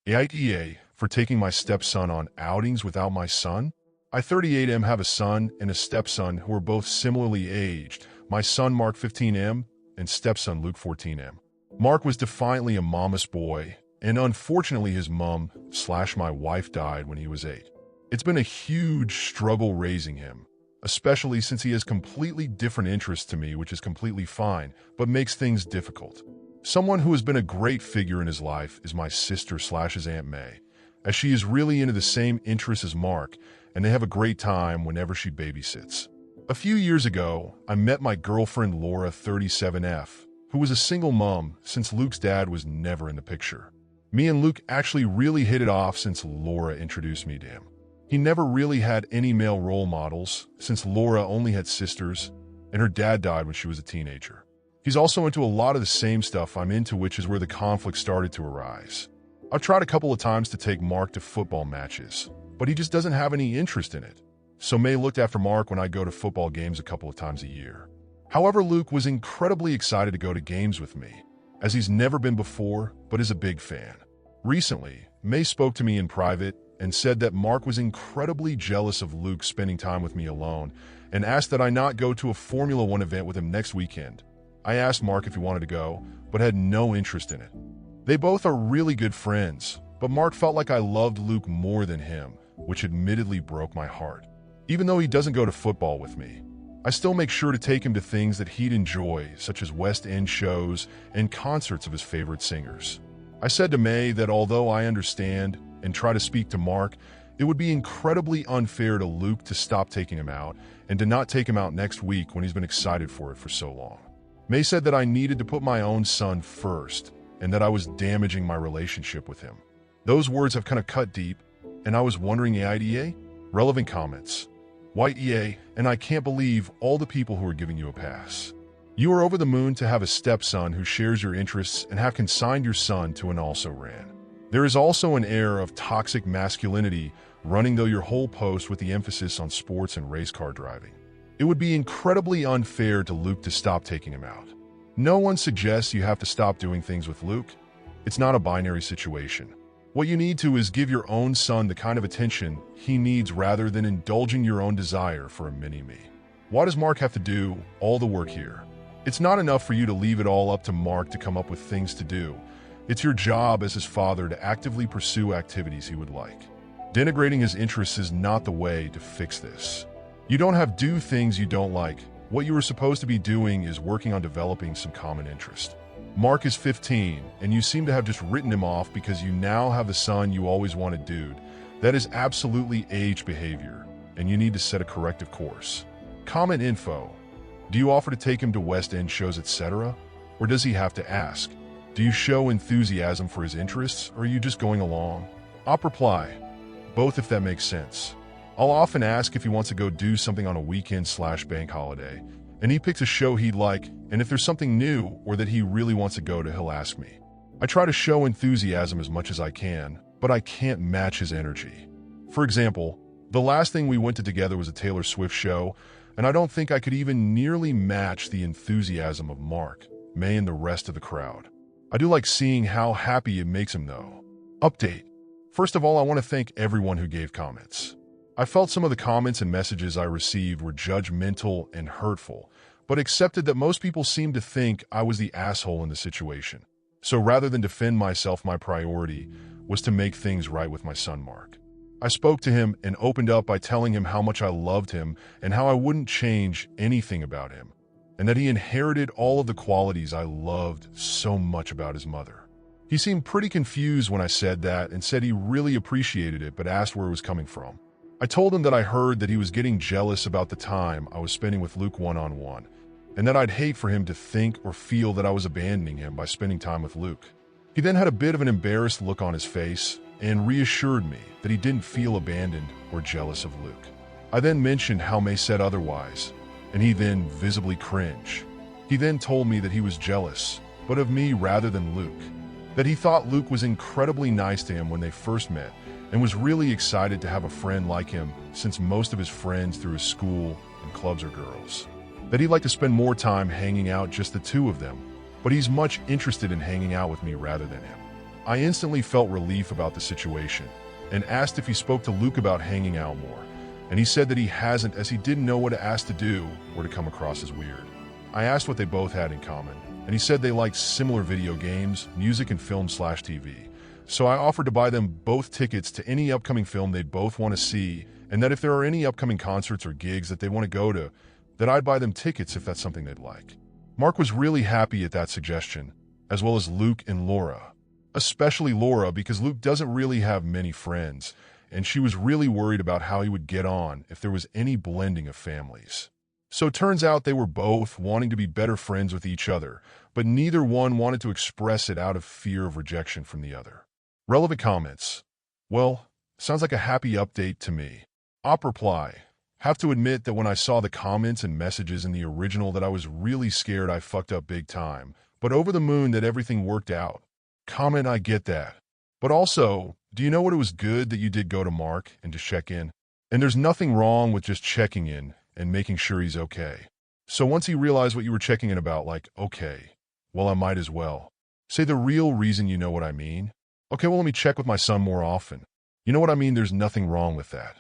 AITA for taking my stepson on outings without my son? I 38M have a son and a stepson who are both similarly aged. My son Mark 15M and stepson Luke 14M. Mark was defiantly a mama's boy, and unfortunately his mum/my wife died when he was 8. It's been a huge struggle raising him, especially since he has completely different interests to me, which is completely fine, but makes things difficult. Someone who has been a great figure in his life is my sister/his Aunt May, as she is really into the same interests as Mark, and they have a great time whenever she babysits. A few years ago, I met my girlfriend Laura 37F, who was a single mom since Luke's dad was never in the picture. Me and Luke actually really hit it off since Laura introduced me to him. He never really had any male role models since Laura only had sisters, and her dad died when she was a teenager. He's also into a lot of the same stuff I'm into, which is where the conflict started to arise. I've tried a couple of times to take Mark to football matches, but he just doesn't have any interest in it. So May looked after Mark when I go to football games a couple of times a year. However, Luke was incredibly excited to go to games with me, as he's never been before, but is a big fan. Recently, May spoke to me in private and said that Mark was incredibly jealous of Luke spending time with me alone and asked that I not go to a Formula One event with him next weekend. I asked Mark if he wanted to go, but had no interest in it. They both are really good friends, but Mark felt like I loved Luke more than him, which admittedly broke my heart. Even though he doesn't go to football with me, I still make sure to take him to things that he'd enjoy, such as West End shows and concerts of his favorite singers. I said to May that although I understand and try to speak to Mark, it would be incredibly unfair to Luke to stop taking him out and to not take him out next week when he's been excited for it for so long. May said that I needed to put my own son first and that I was damaging my relationship with him. Those words have kind of cut deep, and I was wondering, AITA? Relevant comments. White EA, and I can't believe all the people who are giving you a pass. You are over the moon to have a stepson who shares your interests and have consigned your son to an also-ran. There is also an air of toxic masculinity running though your whole post with the emphasis on sports and race car driving. It would be incredibly unfair to Luke to stop taking him out. No one suggests you have to stop doing things with Luke. It's not a binary situation. What you need to is give your own son the kind of attention he needs rather than indulging your own desire for a mini-me. Why does Mark have to do all the work here? It's not enough for you to leave it all up to Mark to come up with things to do. It's your job as his father to actively pursue activities he would like. Denigrating his interests is not the way to fix this. You don't have to do things you don't like. What you are supposed to be doing is working on developing some common interest. Mark is 15, and you seem to have just written him off because you now have the son you always wanted, dude. That is absolutely age behavior, and you need to set a corrective course. Comment info. Do you offer to take him to West End shows, etc.? Or does he have to ask? Do you show enthusiasm for his interests, or are you just going along? Op reply. Both, if that makes sense. I'll often ask if he wants to go do something on a weekend/bank holiday, and he picks a show he'd like, and if there's something new or that he really wants to go to, he'll ask me. I try to show enthusiasm as much as I can, but I can't match his energy. For example, the last thing we went to together was a Taylor Swift show, and I don't think I could even nearly match the enthusiasm of Mark, May, and the rest of the crowd. I do like seeing how happy it makes him, though. Update. First of all, I want to thank everyone who gave comments. I felt some of the comments and messages I received were judgmental and hurtful, but accepted that most people seemed to think I was the asshole in the situation. So rather than defend myself, my priority was to make things right with my son Mark. I spoke to him and opened up by telling him how much I loved him and how I wouldn't change anything about him, and that he inherited all of the qualities I loved so much about his mother. He seemed pretty confused when I said that and said he really appreciated it but asked where it was coming from. I told him that I heard that he was getting jealous about the time I was spending with Luke one-on-one, and that I'd hate for him to think or feel that I was abandoning him by spending time with Luke. He then had a bit of an embarrassed look on his face and reassured me that he didn't feel abandoned or jealous of Luke. I then mentioned how May said otherwise, and he then visibly cringed. He then told me that he was jealous, but of me rather than Luke, that he thought Luke was incredibly nice to him when they first met, and was really excited to have a friend like him since most of his friends through his school and clubs are girls. That he'd like to spend more time hanging out just the two of them, but he's much interested in hanging out with me rather than him. I instantly felt relief about the situation and asked if he spoke to Luke about hanging out more. And he said that he hasn't, as he didn't know what to ask to do or to come across as weird. I asked what they both had in common, and he said they liked similar video games, music, and film/TV. So I offered to buy them both tickets to any upcoming film they'd both want to see, and that if there are any upcoming concerts or gigs that they want to go to, that I'd buy them tickets if that's something they'd like. Mark was really happy at that suggestion, as well as Luke and Laura. Especially Laura, because Luke doesn't really have many friends, and she was really worried about how he would get on if there was any blending of families. So it turns out they were both wanting to be better friends with each other, but neither one wanted to express it out of fear of rejection from the other. Relevant comments. Well, sounds like a happy update to me. Op reply. Have to admit that when I saw the comments and messages in the original that I was really scared I fucked up big time, but over the moon that everything worked out. Comment, I get that. But also, do you know what, it was good that you did go to Mark and to check in? And there's nothing wrong with just checking in and making sure he's okay. So once he realized what you were checking in about, like, okay, well, I might as well say the real reason, you know what I mean? Okay, well, let me check with my son more often. You know what I mean? There's nothing wrong with that.